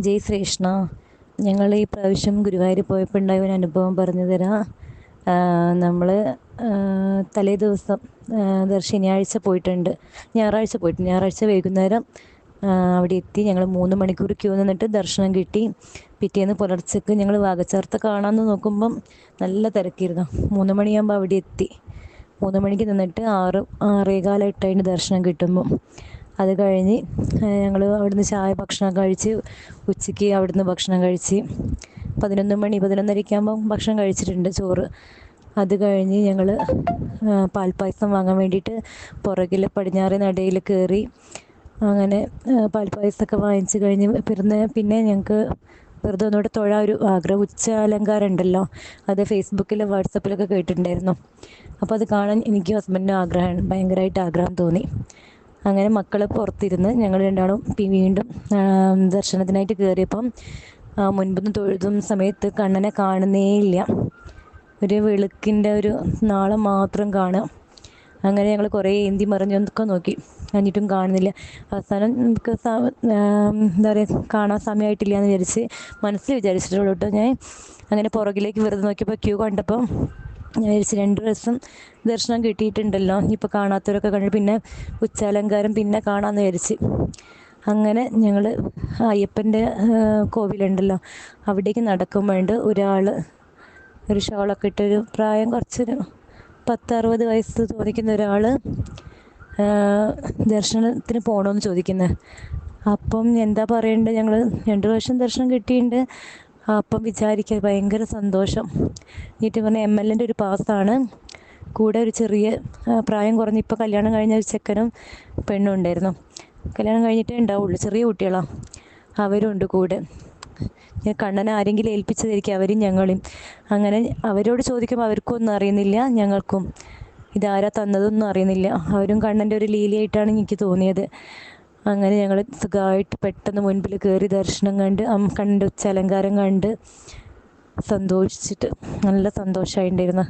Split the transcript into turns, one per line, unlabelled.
ജയ് ശ്രീകൃഷ്ണ. ഞങ്ങൾ ഈ പ്രാവശ്യം ഗുരുവായൂർ പോയപ്പോൾ ഉണ്ടായ ഒരു അനുഭവം പറഞ്ഞു തരാം. നമ്മൾ തലേ ദിവസം ശനിയാഴ്ച പോയിട്ടുണ്ട്, ഞായറാഴ്ച വൈകുന്നേരം അവിടെ എത്തി. ഞങ്ങൾ 3 മണിക്കൂർ ക്യൂ നിന്നിട്ട് ദർശനം കിട്ടി. പിറ്റേന്ന് പുലർച്ചയ്ക്ക് ഞങ്ങൾ വാഗച്ചാർത്ത കാണാമെന്ന് നോക്കുമ്പം നല്ല തിരക്കിയിരുന്നു. 3 മണിയാകുമ്പോൾ അവിടെ എത്തി. 3 മണിക്ക് നിന്നിട്ട് 6-6:15 അതിന് ദർശനം കിട്ടുമ്പം. അത് കഴിഞ്ഞ് ഞങ്ങൾ അവിടുന്ന് ഭക്ഷണം കഴിച്ച് ഉച്ചയ്ക്ക് അവിടുന്ന് ഭക്ഷണം കഴിച്ച് 11:00-11:30 ആകുമ്പം ഭക്ഷണം കഴിച്ചിട്ടുണ്ട്, ചോറ്. അത് കഴിഞ്ഞ് ഞങ്ങൾ പാൽപ്പായസം വാങ്ങാൻ വേണ്ടിയിട്ട് പുറകിൽ പടിഞ്ഞാറേ നടയിൽ കയറി. അങ്ങനെ പാൽപ്പായസമൊക്കെ വാങ്ങിച്ച് കഴിഞ്ഞ് പിന്നെ ഞങ്ങൾക്ക് വെറുതെ ഒന്നുകൂടെ തൊഴാൻ ഒരു ആഗ്രഹം. ഉച്ചാലങ്കാരം ഉണ്ടല്ലോ, അത് ഫേസ്ബുക്കിലും വാട്സപ്പിലൊക്കെ കേട്ടിട്ടുണ്ടായിരുന്നു. അപ്പോൾ അത് കാണാൻ എനിക്കും ഹസ്ബൻഡിനും ഭയങ്കരമായിട്ട് ആഗ്രഹം തോന്നി. അങ്ങനെ മക്കൾ പുറത്തിരുന്ന് ഞങ്ങൾ രണ്ടാളും വീണ്ടും ദർശനത്തിനായിട്ട് കയറിയപ്പം മുൻപൊന്ന് തൊഴുതും സമയത്ത് കണ്ണനെ കാണുന്നേ ഇല്ല. ഒരു വെളുക്കിൻ്റെ ഒരു നാളം മാത്രം കാണാം. അങ്ങനെ ഞങ്ങൾ കുറേ ഏന്തി മറിഞ്ഞൊക്കെ നോക്കി, എന്നിട്ടും കാണുന്നില്ല. അവസാനം നമുക്ക് എന്താ പറയുക, കാണാൻ സമയമായിട്ടില്ല എന്ന് മനസ്സിൽ വിചാരിച്ചിട്ടുള്ളൂ കേട്ടോ ഞാൻ. അങ്ങനെ പുറകിലേക്ക് വെറുതെ നോക്കിയപ്പോൾ ക്യൂ കണ്ടപ്പോൾ ഞാൻ വിചാരിച്ചു 2 ദിവസം ദർശനം കിട്ടിയിട്ടുണ്ടല്ലോ, ഇപ്പോൾ കാണാത്തവരൊക്കെ കണ്ടു, പിന്നെ ഉച്ചാലങ്കാരം പിന്നെ കാണാമെന്ന് വിചാരിച്ച്. അങ്ങനെ ഞങ്ങൾ അയ്യപ്പൻ്റെ കോവിലുണ്ടല്ലോ, അവിടേക്ക് നടക്കുമ്പോഴുണ്ട് ഒരാൾ ഒരു ഷോളൊക്കെ ഇട്ടൊരു പ്രായം കുറച്ചൊരു 10-60 വയസ്സ് തോന്നിക്കുന്ന ഒരാൾ ദർശനത്തിന് പോകണമെന്ന് ചോദിക്കുന്നത്. അപ്പം എന്താ പറയേണ്ടത്, ഞങ്ങൾ 2 പ്രാവശ്യം ദർശനം കിട്ടിയിട്ടുണ്ട്. അപ്പം വിചാരിക്കുക ഭയങ്കര സന്തോഷം. എന്നിട്ട് പറഞ്ഞാൽ MLൻ്റെ ഒരു പാസ്സാണ്, കൂടെ ഒരു ചെറിയ പ്രായം കുറഞ്ഞ് ഇപ്പോൾ കല്യാണം കഴിഞ്ഞ ഒരു ചെക്കനും പെണ്ണും ഉണ്ടായിരുന്നു. കല്യാണം കഴിഞ്ഞിട്ടേ ഉണ്ടാവുള്ളൂ, ചെറിയ കുട്ടികളാണ്. അവരും ഉണ്ട് കൂടെ. കണ്ണനെ ആരെങ്കിലും ഏൽപ്പിച്ചതായിരിക്കും, അവരും ഞങ്ങളും. അങ്ങനെ അവരോട് ചോദിക്കുമ്പോൾ അവർക്കും ഒന്നും അറിയുന്നില്ല, ഞങ്ങൾക്കും ഇതാരാ തന്നതൊന്നും അറിയുന്നില്ല. അവരും കണ്ണൻ്റെ ഒരു ലീലയായിട്ടാണ് എനിക്ക് തോന്നിയത്. അങ്ങനെ ഞങ്ങൾ സുഖമായിട്ട് പെട്ടെന്ന് മുൻപിൽ കയറി ദർശനം കണ്ട് കണ്ണൻ്റെ ഉച്ചാലങ്കാരം കണ്ട് സന്തോഷിച്ചിട്ട് നല്ല സന്തോഷമായിട്ടുണ്ടായിരുന്നു.